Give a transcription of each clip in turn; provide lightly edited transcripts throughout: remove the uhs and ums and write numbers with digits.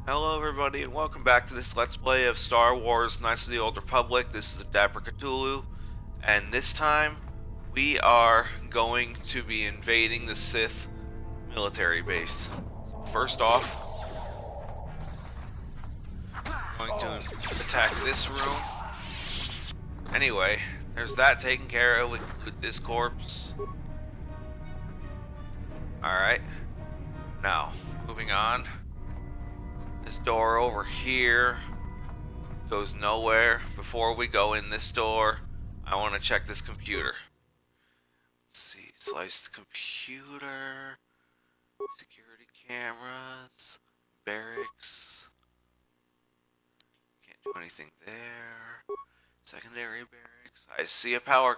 Hello everybody and welcome back to this Let's Play of Star Wars Knights of the Old Republic. This is Dapper Cthulhu, and this time we are going to be invading the Sith Military Base. So first off, I'm going to attack this room. Anyway, there's that taken care of with this corpse. Alright, now moving on. This door over here goes nowhere. Before we go in this door, I want to check this computer. Let's see, slice the computer, security cameras, barracks. Can't do anything there. Secondary barracks. I see a power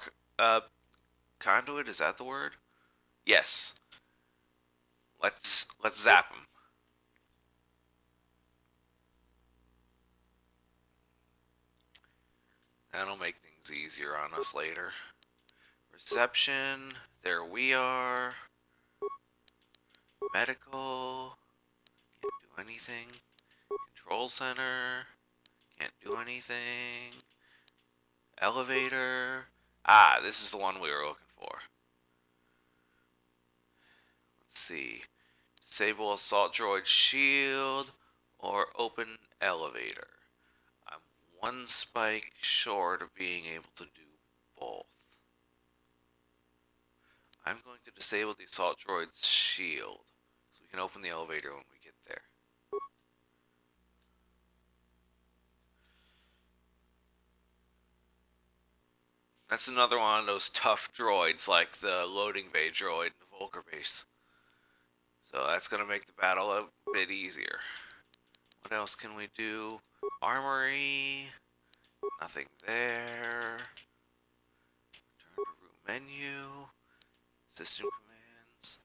conduit. Is that the word? Yes. Let's zap him. That'll make things easier on us later. Reception, there we are. Medical, can't do anything. Control center, can't do anything. Elevator, this is the one we were looking for. Let's see, disable assault droid shield or open elevator. One spike short of being able to do both. I'm going to disable the assault droid's shield so we can open the elevator when we get there. That's another one of those tough droids like the loading bay droid in the Volker base. So that's going to make the battle a bit easier. What else can we do? Armory, nothing there. Turn to room menu, system commands,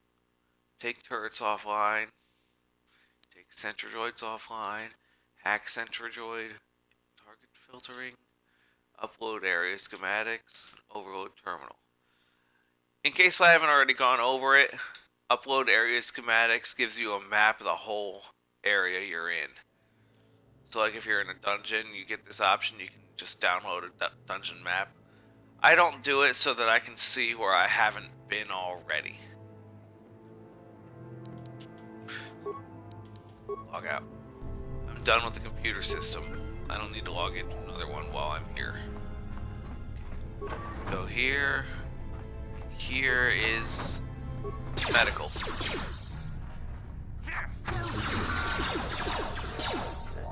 take turrets offline, take centrodroids offline, hack centrodroid, target filtering, upload area schematics, and overload terminal. In case I haven't already gone over it, upload area schematics gives you a map of the whole area you're in. So like if you're in a dungeon, you get this option, you can just download a dungeon map. I don't do it so that I can see where I haven't been already. Log out. I'm done with the computer system. I don't need to log into another one while I'm here. Okay. Let's go here. Here is medical.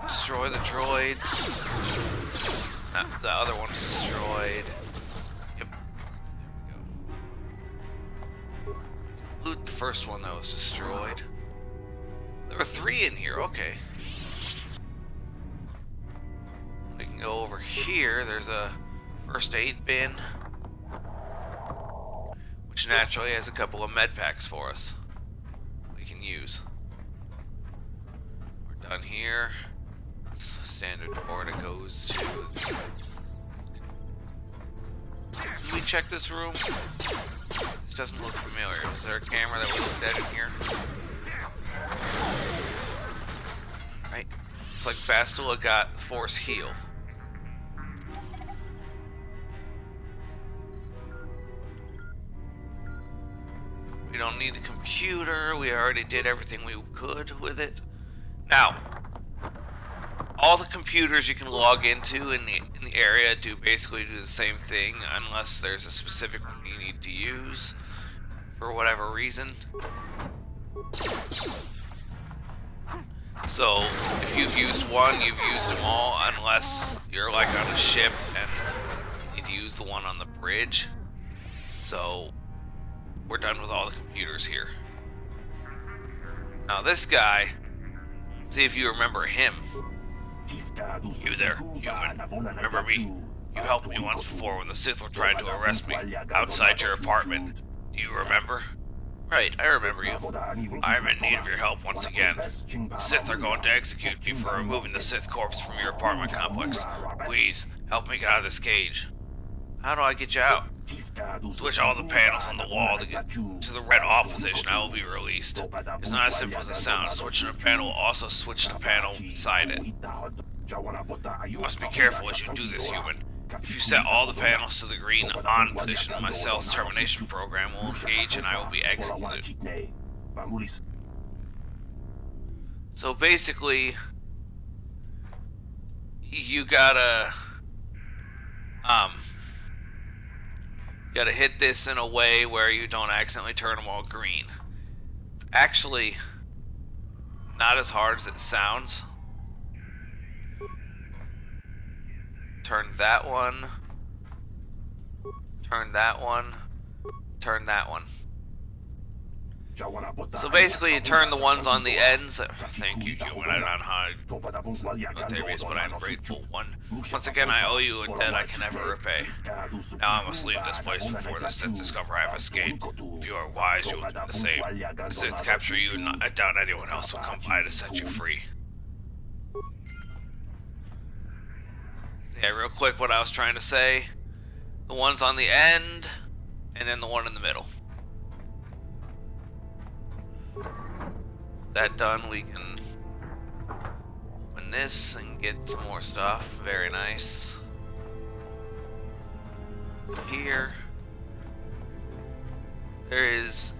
Destroy the droids. The other one's destroyed. Yep. There we go. Loot the first one that was destroyed. There were 3 in here, okay. We can go over here. There's a first aid bin, which naturally has a couple of med packs for us we can use. We're done here. Standard door that goes to... Did we check this room? This doesn't look familiar. Was there a camera that we looked at in here? Right. Looks like Bastila got Force Heal. We don't need the computer. We already did everything we could with it. Now, all the computers you can log into in the area do basically do the same thing, unless there's a specific one you need to use for whatever reason. So if you've used one, you've used them all, unless you're like on a ship and you need to use the one on the bridge. So we're done with all the computers here. Now this guy, see if you remember him. You there, human. Remember me? You helped me once before when the Sith were trying to arrest me outside your apartment. Do you remember? Right, I remember you. I am in need of your help once again. The Sith are going to execute me for removing the Sith corpse from your apartment complex. Please, help me get out of this cage. How do I get you out? Switch all the panels on the wall to get to the red off position. I will be released. It's not as simple as it sounds. Switching a panel will also switch the panel beside it. You must be careful as you do this, human. If you set all the panels to the green on position, my cell's termination program will engage and I will be executed. So basically, you gotta hit this in a way where you don't accidentally turn them all green. It's actually not as hard as it sounds. Turn that one. Turn that one. Turn that one. So basically, you turn the ones on the ends. Thank you, human. I don't know how military base, but I'm grateful. Once again, I owe you a debt I can never repay. Now I must leave this place before the Sith discover I have escaped. If you are wise, you will do the same. If the Sith capture you, I doubt anyone else will come by to set you free. So yeah, real quick, what I was trying to say: the ones on the end, and then the one in the middle. That done, we can open this and get some more stuff. Very nice. Here, there is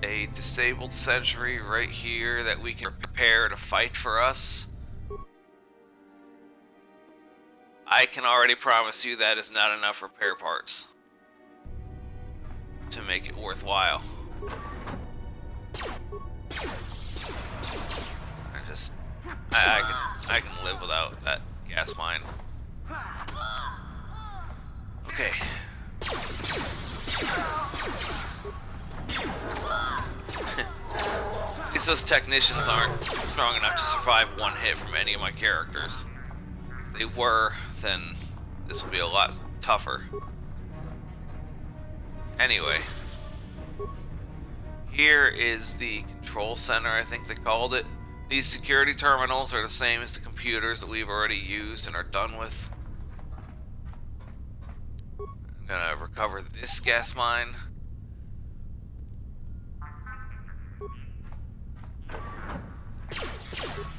a disabled sentry right here that we can prepare to fight for us. I can already promise you that is not enough repair parts to make it worthwhile. I can live without that gas mine. Okay. At least those technicians aren't strong enough to survive one hit from any of my characters. If they were, then this would be a lot tougher. Anyway. Here is the control center, I think they called it. These security terminals are the same as the computers that we've already used and are done with. I'm gonna recover this gas mine.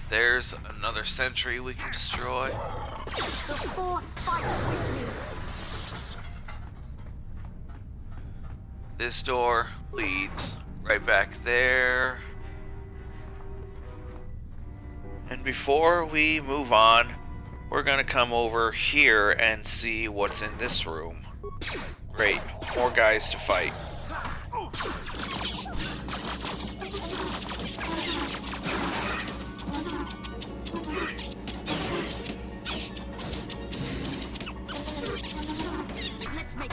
There's another sentry we can destroy. The Force fights with me. This door leads right back there. And before we move on, we're gonna come over here and see what's in this room. Great, more guys to fight. Let's make this quick.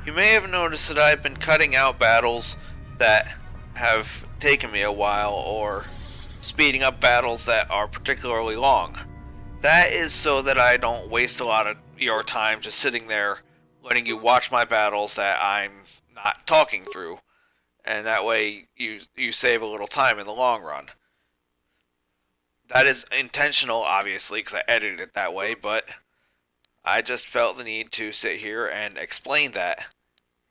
You may have noticed that I've been cutting out battles that have taken me a while, or speeding up battles that are particularly long. That is so that I don't waste a lot of your time just sitting there letting you watch my battles that I'm not talking through, and that way you save a little time in the long run. That is intentional, obviously, because I edited it that way, but I just felt the need to sit here and explain that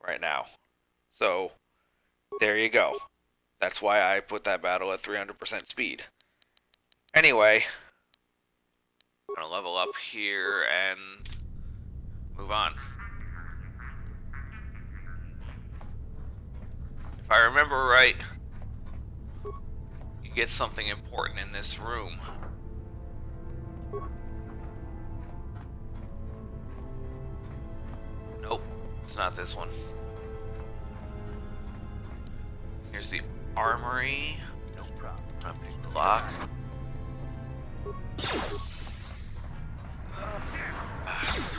right now. So, there you go. That's why I put that battle at 300% speed. Anyway, I'm gonna level up here and move on. If I remember right, you get something important in this room. Nope, it's not this one. Here's the armory. No problem. I'm gonna pick the lock. Damn.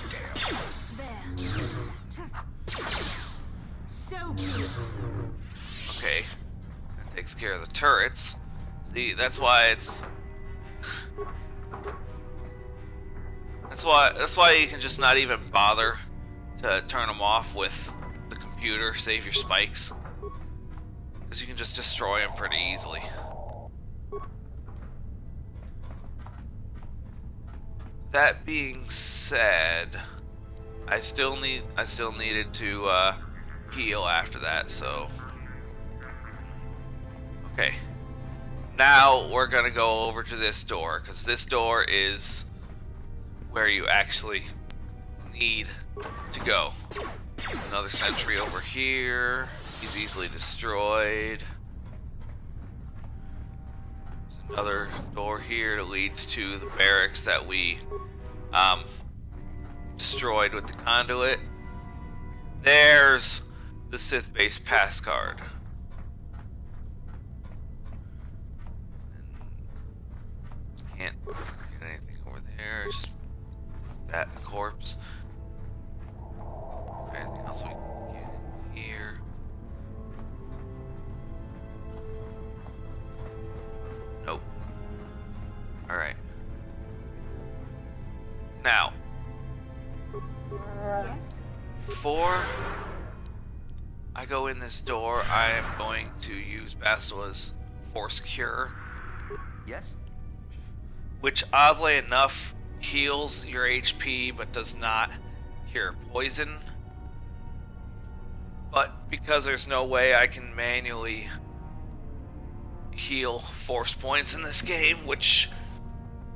There. So good. Okay. That takes care of the turrets. See, that's why it's... That's why you can just not even bother to turn them off with the computer, save your spikes. Because you can just destroy them pretty easily. That being said, I still needed to heal after that, so okay. Now we're gonna go over to this door, because this door is where you actually need to go. There's another sentry over here. He's easily destroyed. There's another door here that leads to the barracks that we destroyed with the conduit. There's the Sith base pass card. Can't get anything over there. Just that corpse. Anything else we can get in here? Nope. Alright. Now, Yes? before I go in this door, I am going to use Basila's Force Cure, Yes? which oddly enough heals your HP but does not cure poison. But because there's no way I can manually heal force points in this game, which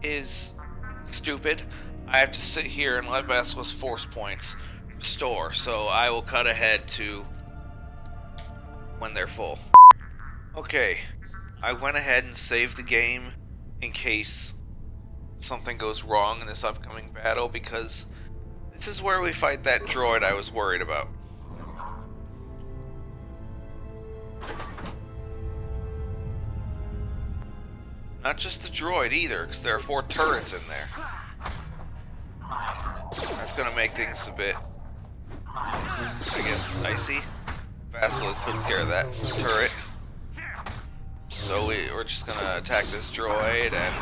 is stupid, I have to sit here and let Basila's force points restore. So I will cut ahead to when they're full. Okay, I went ahead and saved the game in case something goes wrong in this upcoming battle, because this is where we fight that droid I was worried about. Not just the droid either, because there are 4 turrets in there. That's gonna make things a bit, I guess, dicey. Basila took care of that turret. So we're just gonna attack this droid, and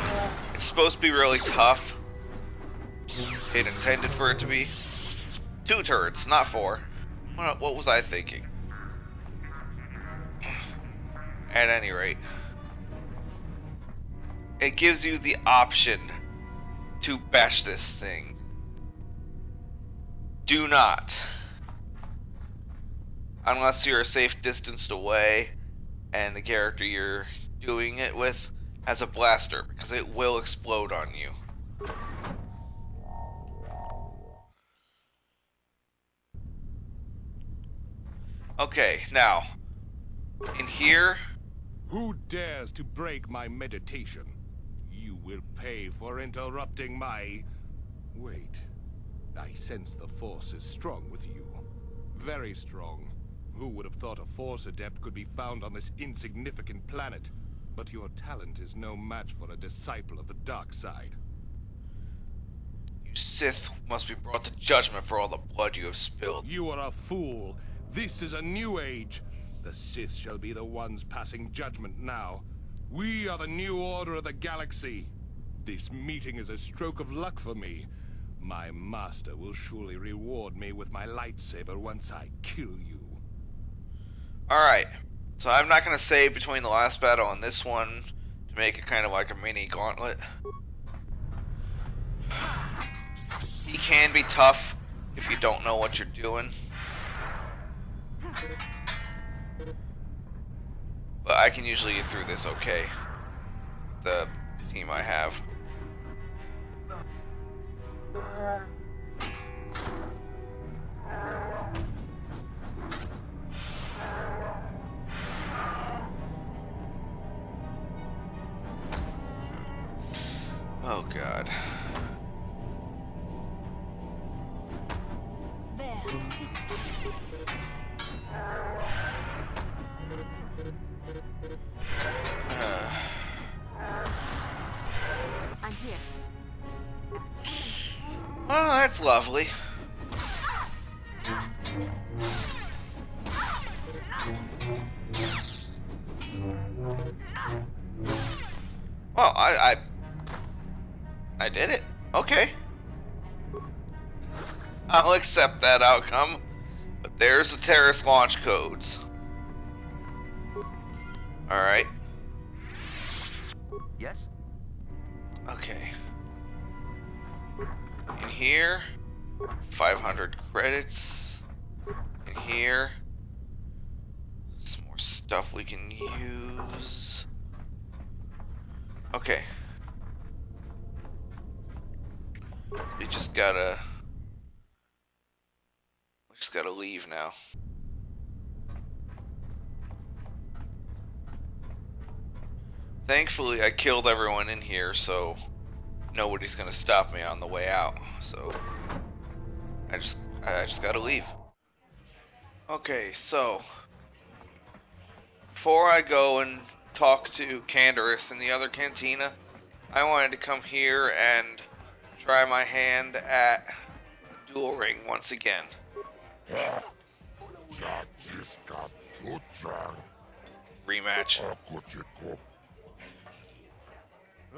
it's supposed to be really tough. It intended for it to be 2 turrets, not 4. What was I thinking? At any rate, it gives you the option to bash this thing. Do not, unless you're a safe distance away and the character you're doing it with has a blaster, because it will explode on you. Okay, now, in here, Who dares to break my meditation? You will pay for interrupting my... Wait. I sense the Force is strong with you. Very strong. Who would have thought a Force adept could be found on this insignificant planet? But your talent is no match for a disciple of the dark side. you Sith must be brought to judgment for all the blood you have spilled. You are a fool. This is a new age. The Sith shall be the ones passing judgment now. We are the new order of the galaxy. This meeting is a stroke of luck for me. My master will surely reward me with my lightsaber once I kill you. Alright, so I'm not going to save between the last battle and this one to make it kind of like a mini gauntlet. He can be tough if you don't know what you're doing. But I can usually get through this okay with the team I have. Oh God. There. I'm here. Well, that's lovely. Well, I did it. Okay. I'll accept that outcome. But there's the Taris launch codes. Alright. Yes? Okay. In here, 500 credits in here. Some more stuff we can use. Okay. So we just gotta leave now. Thankfully, I killed everyone in here, so nobody's gonna stop me on the way out. So I just gotta leave. Okay, so before I go and talk to Taris in the other cantina, I wanted to come here and try my hand at Duel Ring once again. Rematch.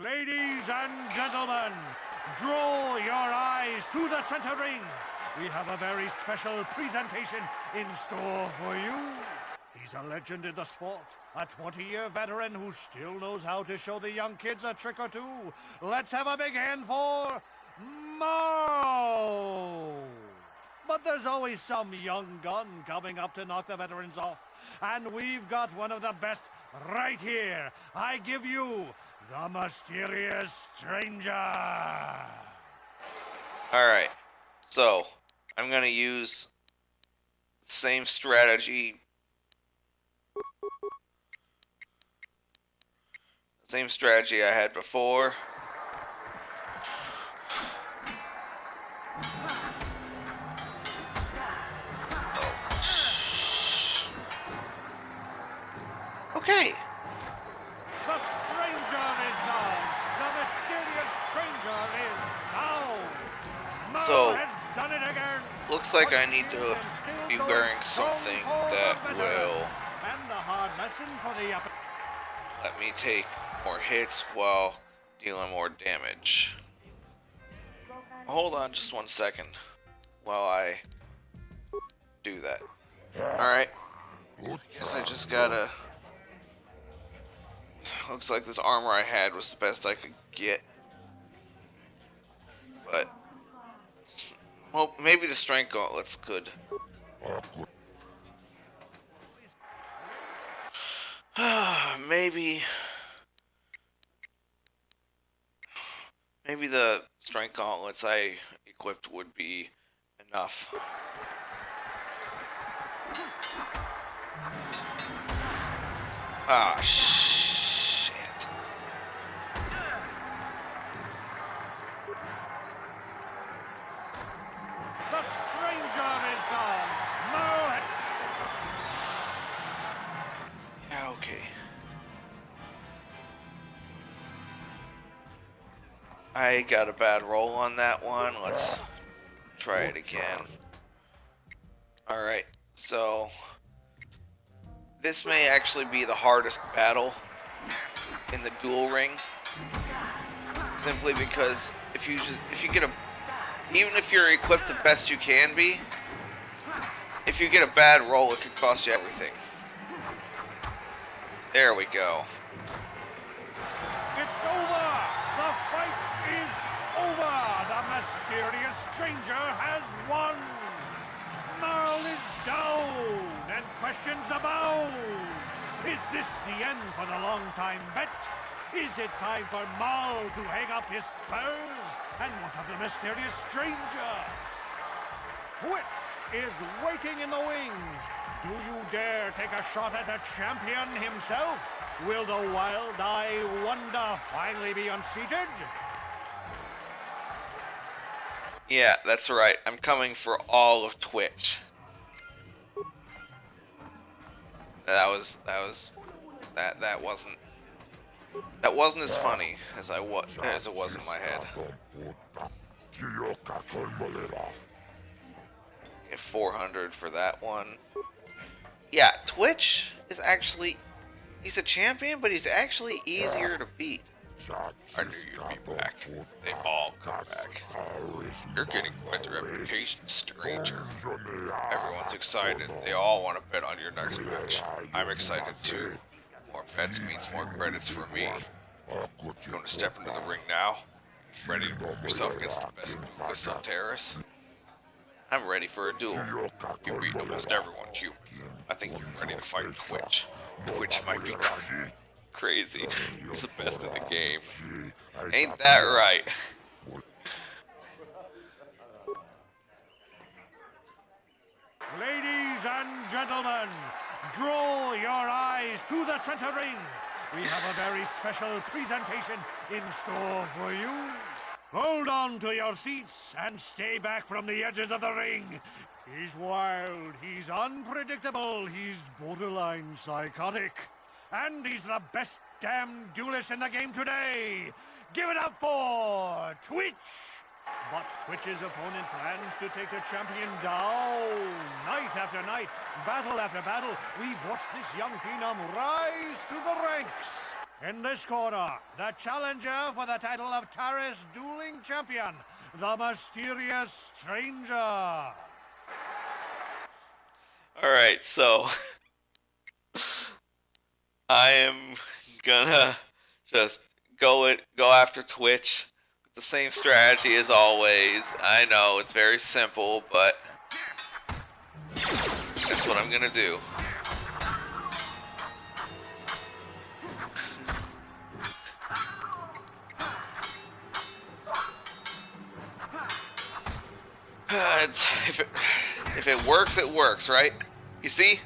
Ladies and gentlemen, draw your eyes to the center ring. We have a very special presentation in store for you. He's a legend in the sport, a 20-year veteran who still knows how to show the young kids a trick or two. Let's have a big hand for Marl. But there's always some young gun coming up to knock the veterans off. And we've got one of the best right here. I give you the Mysterious Stranger. Alright, so I'm gonna use the same strategy. Same strategy I had before. Okay. The stranger is down. The mysterious stranger is down. Marl So, has done it again. looks like I need to be wearing something that will And the hard lesson for the upper. let me take more hits while dealing more damage. Hold on just 1 second while I do that. Alright. Guess I just gotta... Looks like this armor I had was the best I could get. But... well, maybe the strength gauntlet's good. Maybe the strength gauntlets I equipped would be enough. Ah, shit. The stranger is gone. Marl. Yeah, okay. I got a bad roll on that one. Let's try it again. Alright, so this may actually be the hardest battle in the duel ring. Simply because if you get a, even if you're equipped the best you can be, if you get a bad roll, it could cost you everything. There we go. It's over! The fight is over! The mysterious stranger has won! Marl is down, and questions abound! Is this the end for the long-time bet? Is it time for Marl to hang up his spurs? And what of the mysterious stranger? Twitch is waiting in the wings. Do you dare take a shot at the champion himself? Will the wild-eye wonder finally be unseated? Yeah, that's right. I'm coming for all of Twitch. That wasn't as funny as it was in my head. Get 400 for that one. Yeah, Twitch is actually, he's a champion, but he's actually easier to beat. I knew you'd be back. They all come back. You're getting quite the reputation, stranger. Everyone's excited. They all want to bet on your next match. I'm excited too. More bets means more credits for me. You want to step into the ring now? Ready to prove yourself against the best duelist on Taris? I'm ready for a duel. You beat almost everyone, you. I think you're ready to fight Twitch. Twitch might be crazy. He's the best in the game. Ain't that right? Ladies and gentlemen, draw your eyes to the center ring. We have a very special presentation in store for you. Hold on to your seats and stay back from the edges of the ring. He's wild, he's unpredictable, he's borderline psychotic. And he's the best damn duelist in the game today. Give it up for Twitch! But Twitch's opponent plans to take the champion down. Night after night, battle after battle, we've watched this young phenom rise through the ranks. In this corner, the challenger for the title of Taris Duel Champion, the mysterious stranger. Alright, so I am gonna just go after Twitch with the same strategy as always. I know it's very simple, but that's what I'm gonna do. If it works, it works, right? You see?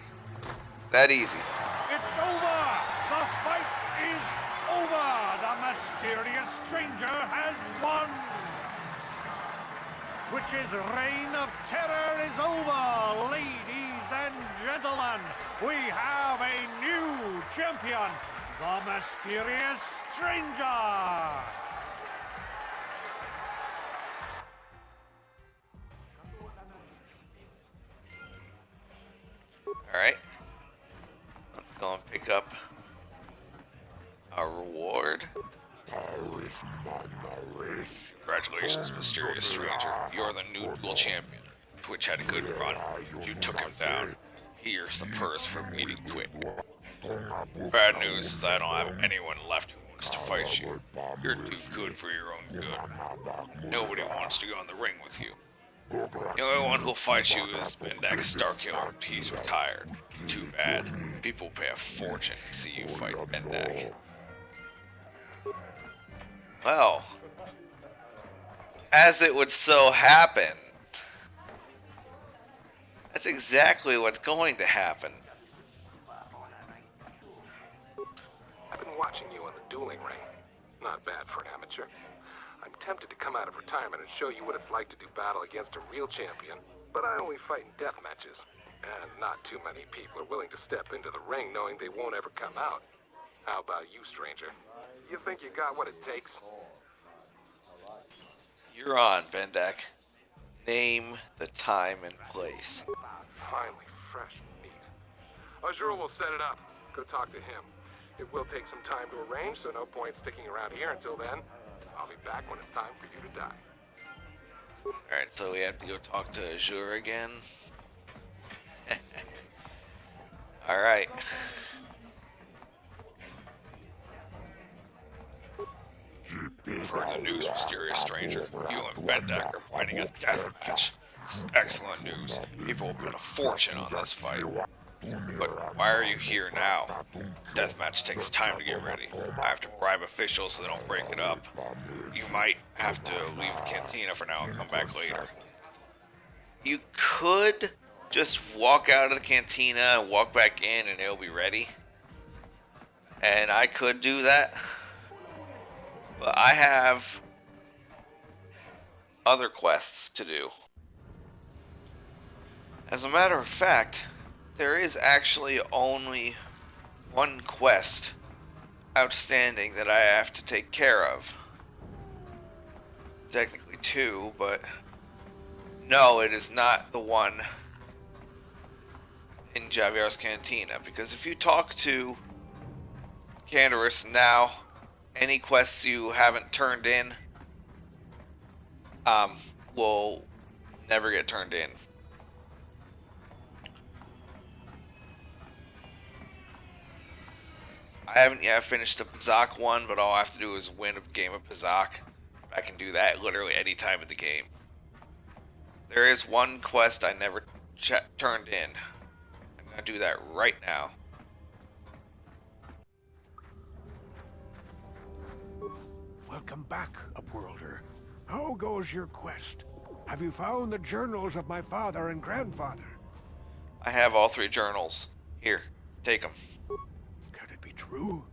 That easy. It's over! The fight is over! The mysterious stranger has won! Twitch's reign of terror is over! Ladies and gentlemen, we have a new champion, the mysterious stranger! Alright. Let's go and pick up our reward. Congratulations, mysterious stranger. You're the new duel champion. Twitch had a good run. You took him down. Here's the purse for beating Twitch. Bad news is I don't have anyone left who wants to fight you. You're too good for your own good. Nobody wants to go in the ring with you. The only one who'll fight you is Bendak Starkiller. He's retired. Too bad. People pay a fortune to see you fight Bendak. Well, as it would so happen, that's exactly what's going to happen. I've been watching you on the dueling ring. Not bad for an amateur. I'm tempted to come out of retirement and show you what it's like to do battle against a real champion, but I only fight in death matches, and not too many people are willing to step into the ring knowing they won't ever come out. How about you, stranger? You think you got what it takes? You're on, Bendak. Name the time and place. Finally, fresh meat. Azura will set it up. Go talk to him. It will take some time to arrange, so no point sticking around here until then. I'll be back when it's time for you to die. Alright, so we have to go talk to Azure again. Alright. For the news, mysterious stranger, you and Bendak are fighting a death match. This is excellent news. People will bet a fortune on this fight. But why are you here now? Deathmatch takes time to get ready. I have to bribe officials so they don't break it up. You might have to leave the cantina for now and come back later. You could just walk out of the cantina and walk back in and it'll be ready. And I could do that. But I have other quests to do. As a matter of fact, there is actually only one quest outstanding that I have to take care of. Technically two, but no, it is not the one in Javier's Cantina. Because if you talk to Candaris now, any quests you haven't turned in will never get turned in. I haven't yet finished the Pazak one, but all I have to do is win a game of Pazak. I can do that literally any time in the game. There is one quest I never turned in. I'm gonna do that right now. Welcome back, Upworlder. How goes your quest? Have you found the journals of my father and grandfather? I have all 3 journals. Here, take them. Can it be true?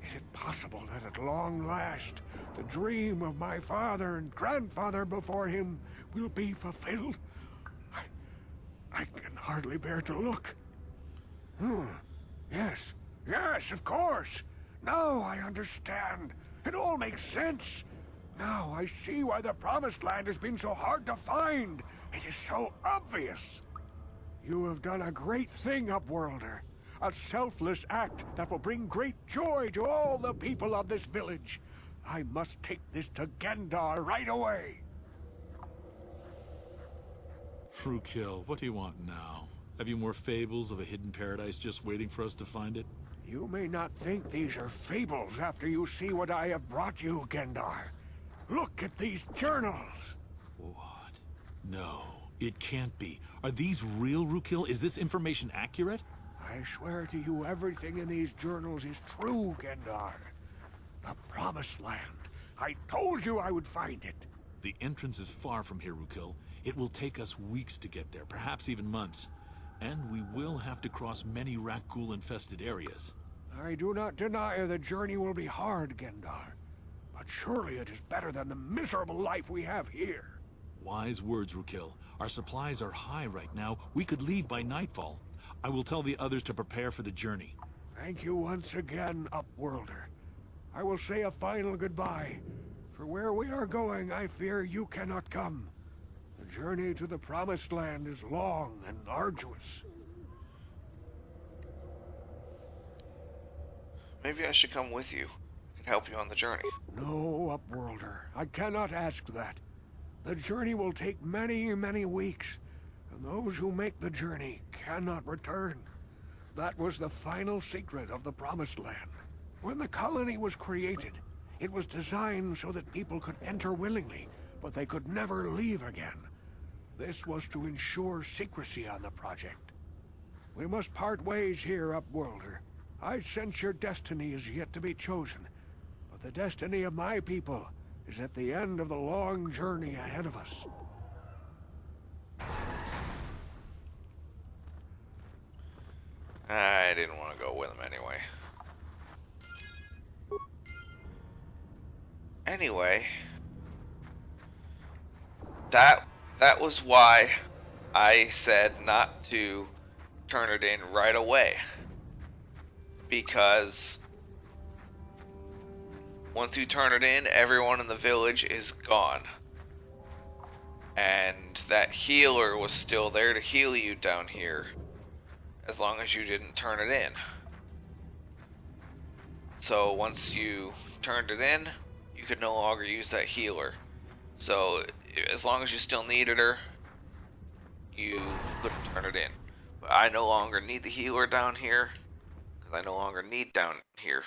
Is it possible that at long last, the dream of my father and grandfather before him will be fulfilled? I can hardly bear to look. Yes, of course. Now I understand. It all makes sense. Now I see why the Promised Land has been so hard to find. It is so obvious. You have done a great thing, Upworlder. A selfless act that will bring great joy to all the people of this village. I must take this to Gendar right away. Frukill, what do you want now? Have you more fables of a hidden paradise just waiting for us to find it? You may not think these are fables after you see what I have brought you, Gendar. Look at these journals. What? No, it can't be. Are these real, Rukill? Is this information accurate? I swear to you, everything in these journals is true, Gendar. The Promised Land. I told you I would find it. The entrance is far from here, Rukill. It will take us weeks to get there, perhaps even months. And we will have to cross many Rakghoul-infested areas. I do not deny the journey will be hard, Gendar. But surely it is better than the miserable life we have here. Wise words, Rukill. Our supplies are high right now. We could leave by nightfall. I will tell the others to prepare for the journey. Thank you once again, Upworlder. I will say a final goodbye. For where we are going, I fear you cannot come. The journey to the Promised Land is long and arduous. Maybe I should come with you. I can help you on the journey. No, Upworlder. I cannot ask that. The journey will take many, many weeks, and those who make the journey cannot return. That was the final secret of the Promised Land. When the colony was created, it was designed so that people could enter willingly, but they could never leave again. This was to ensure secrecy on the project. We must part ways here, Upworlder. I sense your destiny is yet to be chosen, but the destiny of my people is at the end of the long journey ahead of us. I didn't want to go with him anyway. Anyway, that was why I said not to turn it in right away. Because once you turn it in, everyone in the village is gone. And that healer was still there to heal you down here, as long as you didn't turn it in. So once you turned it in, you could no longer use that healer. So as long as you still needed her, you couldn't turn it in. But I no longer need the healer down here, because I no longer need down here.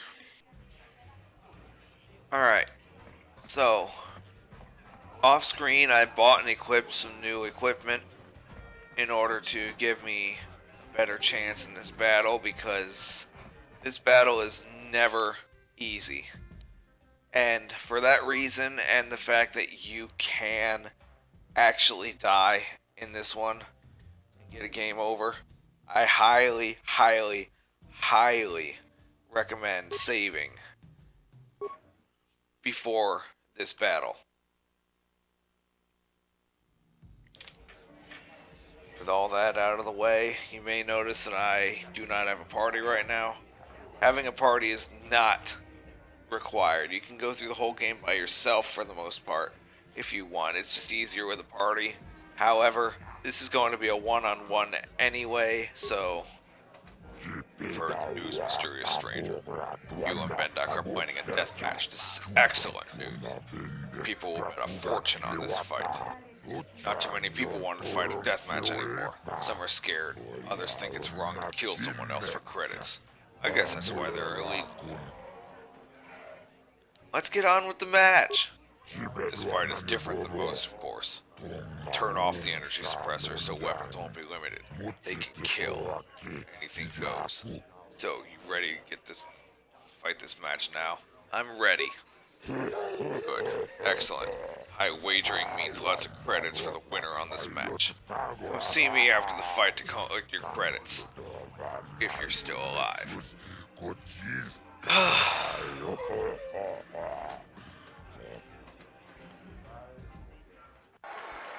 Alright, so off screen I bought and equipped some new equipment in order to give me a better chance in this battle, because this battle is never easy. And for that reason, and the fact that you can actually die in this one and get a game over, I highly, highly, highly recommend saving before this battle. With all that out of the way, you may notice that I do not have a party right now. Having a party is not required. You can go through the whole game by yourself for the most part if you want. It's just easier with a party. However, this is going to be a one-on-one anyway, so you've heard news, mysterious stranger. You and Bendak are planning a deathmatch. This is excellent news. People will bet a fortune on this fight. Not too many people want to fight a deathmatch anymore. Some are scared. Others think it's wrong to kill someone else for credits. I guess that's why they're illegal. Let's get on with the match. This fight is different than most, of course. Turn off the energy suppressor so weapons won't be limited. They can kill. Anything goes. So, you ready to fight this match now? I'm ready. Good. Excellent. High wagering means lots of credits for the winner on this match. Come see me after the fight to collect your credits. If you're still alive.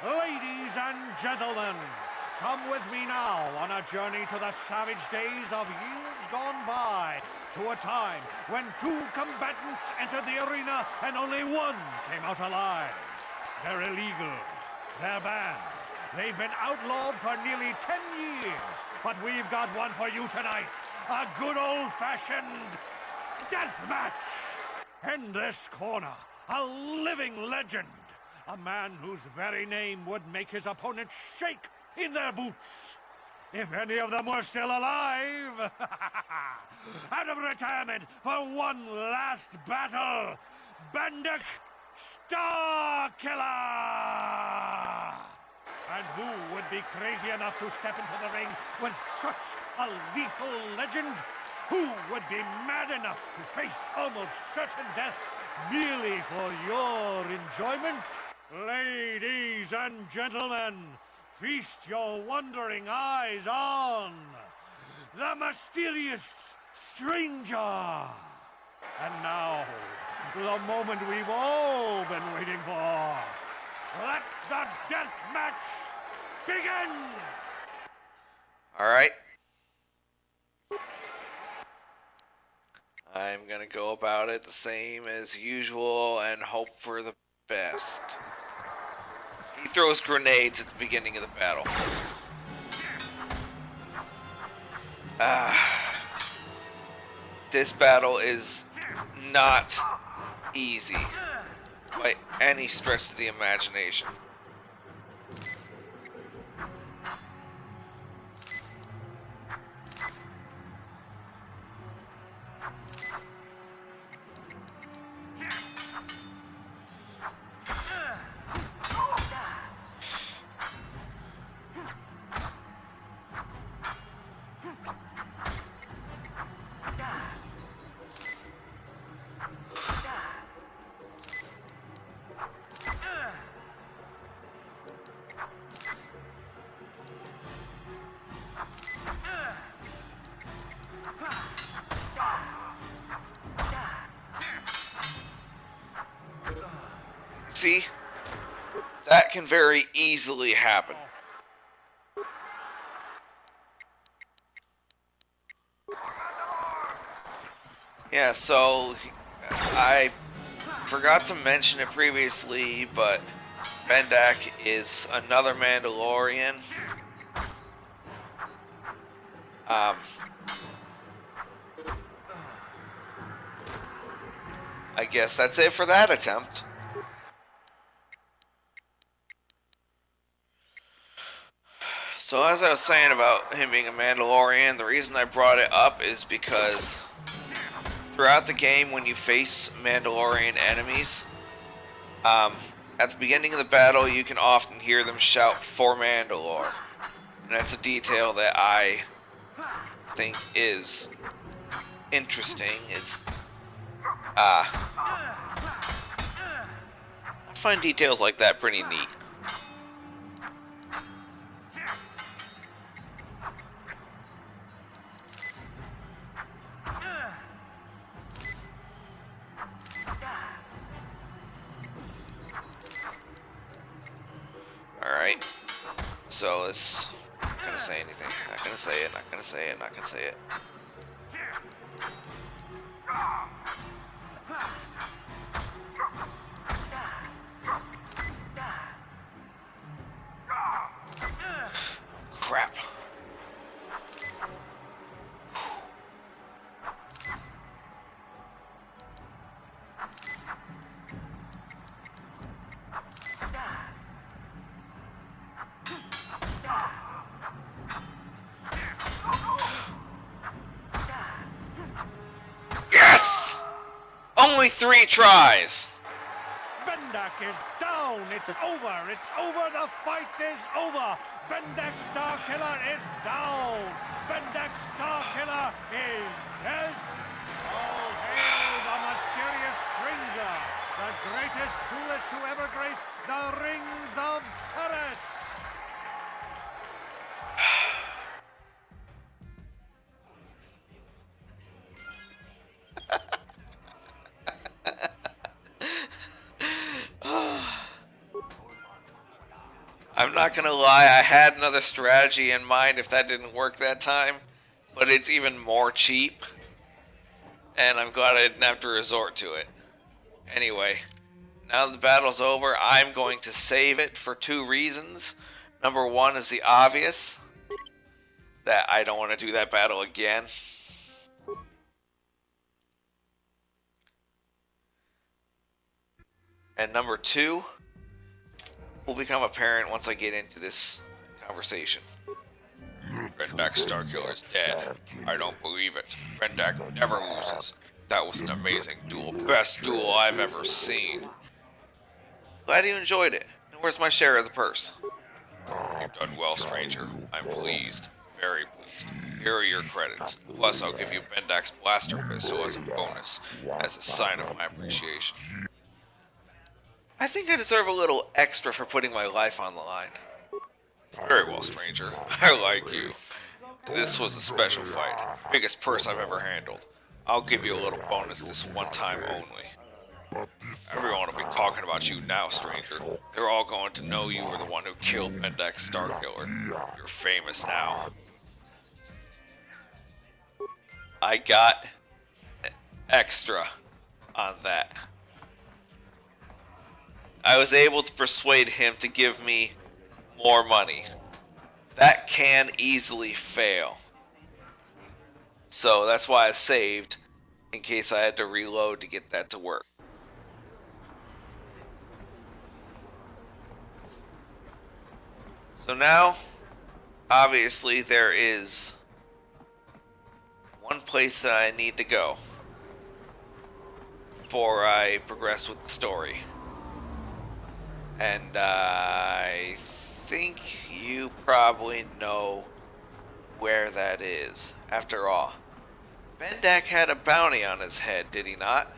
Ladies and gentlemen, come with me now on a journey to the savage days of years gone by, to a time when 2 combatants entered the arena and only 1 came out alive. They're illegal. They're banned. They've been outlawed for nearly 10 years, but we've got one for you tonight. A good old-fashioned death match. In this corner, a living legend. A man whose very name would make his opponents shake in their boots. If any of them were still alive. Out of retirement for one last battle, Banduk Starkiller! And who would be crazy enough to step into the ring with such a lethal legend? Who would be mad enough to face almost certain death merely for your enjoyment? Ladies and gentlemen, feast your wondering eyes on the mysterious stranger. And now, the moment we've all been waiting for. Let the death match begin! Alright. I'm gonna go about it the same as usual and hope for the best. He throws grenades at the beginning of the battle. This battle is not easy by any stretch of the imagination. See? That can very easily happen. Yeah, so I forgot to mention it previously, but Bendak is another Mandalorian. I guess that's it for that attempt. So as I was saying about him being a Mandalorian, the reason I brought it up is because throughout the game when you face Mandalorian enemies, at the beginning of the battle you can often hear them shout "For Mandalore." And that's a detail that I think is interesting. It's I find details like that pretty neat. Alright, so it's not gonna say anything, not gonna say it, not gonna say it, not gonna say it. Crap. Yes! Only 3 tries! Bendak is down! It's over! It's over! The fight is over! Bendak Starkiller is down! Bendak Starkiller is dead! All hail the mysterious stranger! The greatest duelist to ever grace the rings of Taris! I'm not gonna lie, I had another strategy in mind if that didn't work that time, but it's even more cheap, and I'm glad I didn't have to resort to it. Anyway, now that the battle's over, I'm going to save it for 2 reasons. Number 1 is the obvious, that I don't want to do that battle again. And number 2 will become apparent once I get into this conversation. Rendak Starkiller is dead. I don't believe it. Rendak never loses. That was an amazing duel. Best duel I've ever seen. Glad you enjoyed it. And where's my share of the purse? You've done well, stranger. I'm pleased. Very pleased. Here are your credits. Plus, I'll give you Bendak's blaster pistol as a bonus, as a sign of my appreciation. I think I deserve a little extra for putting my life on the line. Very well, stranger. I like you. This was a special fight. Biggest purse I've ever handled. I'll give you a little bonus this one time only. Everyone will be talking about you now, stranger. They're all going to know you were the one who killed Mendak Starkiller. You're famous now. I got extra on that. I was able to persuade him to give me more money. That can easily fail. So that's why I saved, in case I had to reload to get that to work. So now, obviously there is one place that I need to go before I progress with the story. And I think you probably know where that is. After all, Bendak had a bounty on his head, did he not?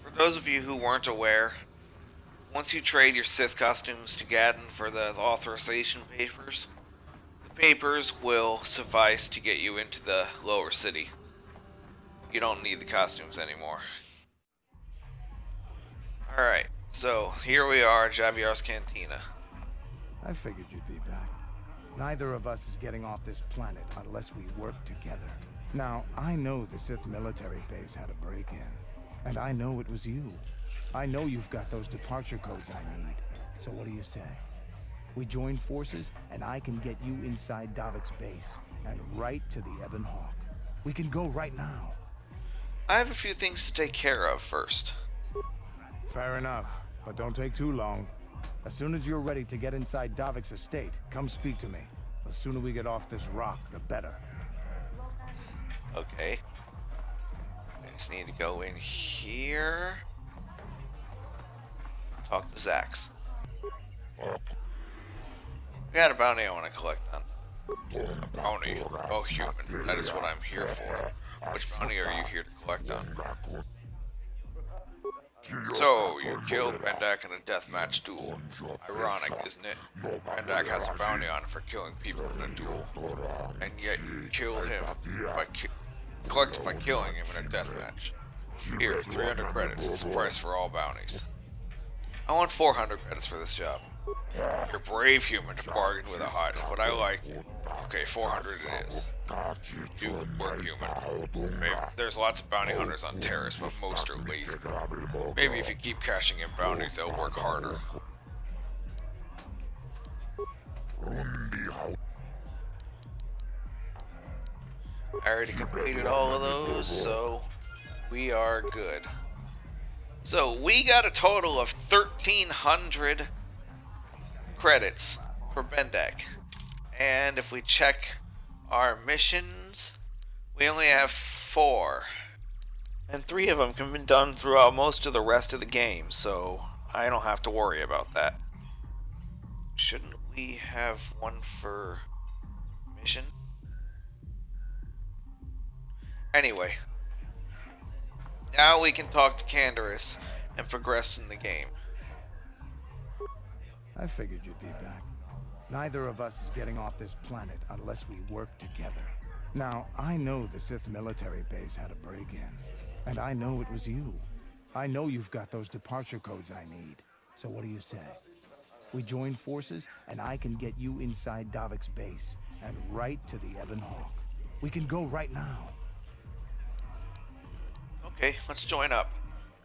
For those of you who weren't aware, once you trade your Sith costumes to Gaddon for the authorization papers, the papers will suffice to get you into the lower city. You don't need the costumes anymore. Alright. So, here we are, Javier's Cantina. I figured you'd be back. Neither of us is getting off this planet unless we work together. Now, I know the Sith Military Base had a break-in. And I know it was you. I know you've got those departure codes I need. So what do you say? We join forces, and I can get you inside Davik's base, and right to the Ebon Hawk. We can go right now. I have a few things to take care of first. Fair enough, but don't take too long. As soon as you're ready to get inside Davik's estate, come speak to me. The sooner we get off this rock, the better. Okay. I just need to go in here. Talk to Zax. I got a bounty I want to collect on. A bounty? Oh, human. That is what I'm here for. Which bounty are you here to collect on? So, you killed Bendak in a deathmatch duel. Ironic, isn't it? Bendak has a bounty on for killing people in a duel. And yet you killed him by collected by killing him in a deathmatch. Here, 300 credits. It's the price for all bounties. I want 400 credits for this job. You're brave human to bargain with a Hutt, but I like... Okay, 400 it is. Do work, human. Maybe. There's lots of bounty hunters on Taris, but most are lazy. Maybe if you keep cashing in bounties, they'll work harder. I already completed all of those, so we are good. So we got a total of 1,300 credits for Bendak. And if we check our missions, we only have 4. And 3 of them can be done throughout most of the rest of the game, so I don't have to worry about that. Shouldn't we have one for mission? Anyway, now we can talk to Candaris and progress in the game. I figured you'd be back. Neither of us is getting off this planet unless we work together. Now, I know the Sith Military Base had a break-in, and I know it was you. I know you've got those departure codes I need. So what do you say? We join forces, and I can get you inside Davik's base, and right to the Ebon Hawk. We can go right now. Okay, let's join up.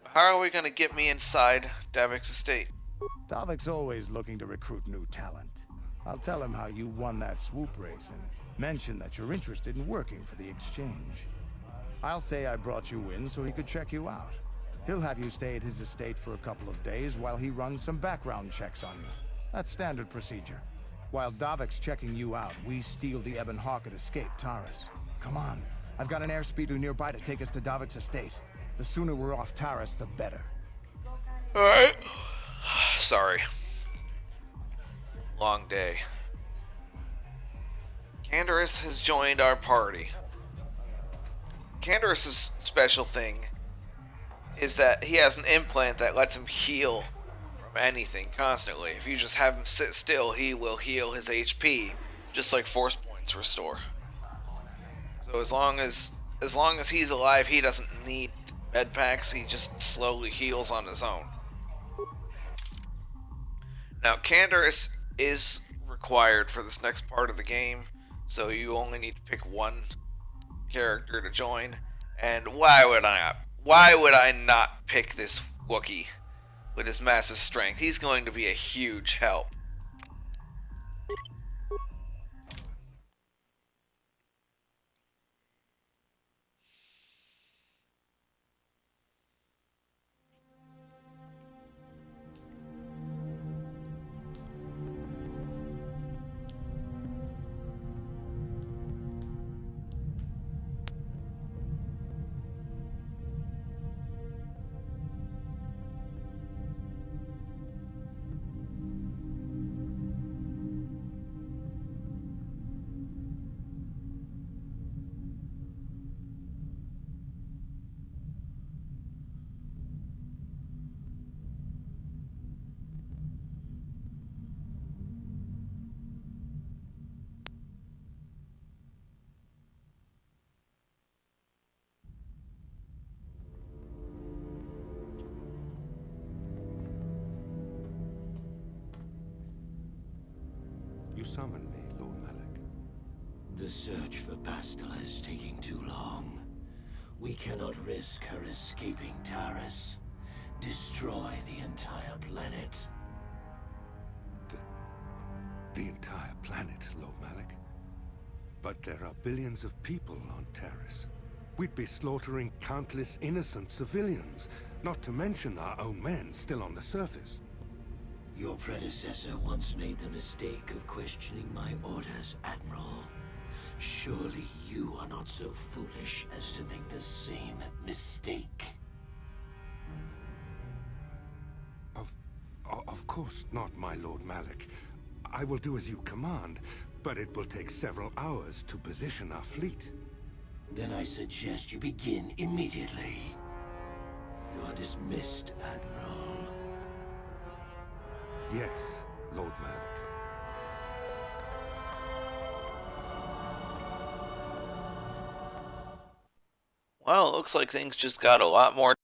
How are we going to get me inside Davik's estate? Davik's always looking to recruit new talent. I'll tell him how you won that swoop race and mention that you're interested in working for the exchange. I'll say I brought you in so he could check you out. He'll have you stay at his estate for a couple of days while he runs some background checks on you. That's standard procedure. While Davik's checking you out, we steal the Ebon Hawk and escape Taris. Come on. I've got an airspeeder nearby to take us to Davik's estate. The sooner we're off Taris, the better. Alright. Sorry. Long day. Candaris has joined our party. Candaris' special thing is that he has an implant that lets him heal from anything constantly. If you just have him sit still, he will heal his HP, just like force points restore. So as long as he's alive, he doesn't need med packs. He just slowly heals on his own. Now, Candaris is required for this next part of the game, so you only need to pick one character to join. And why would I not pick this Wookiee with his massive strength? He's going to be a huge help. You summoned me, Lord Malak. The search for Bastila is taking too long. We cannot risk her escaping Taris. Destroy the entire planet. The entire planet, Lord Malak. But there are billions of people on Taris. We'd be slaughtering countless innocent civilians, not to mention our own men still on the surface. Your predecessor once made the mistake of questioning my orders, Admiral. Surely you are not so foolish as to make the same mistake. Of course not, my Lord Malak. I will do as you command, but it will take several hours to position our fleet. Then I suggest you begin immediately. You are dismissed, Admiral. Yes, Lord Malak. Well, it looks like things just got a lot more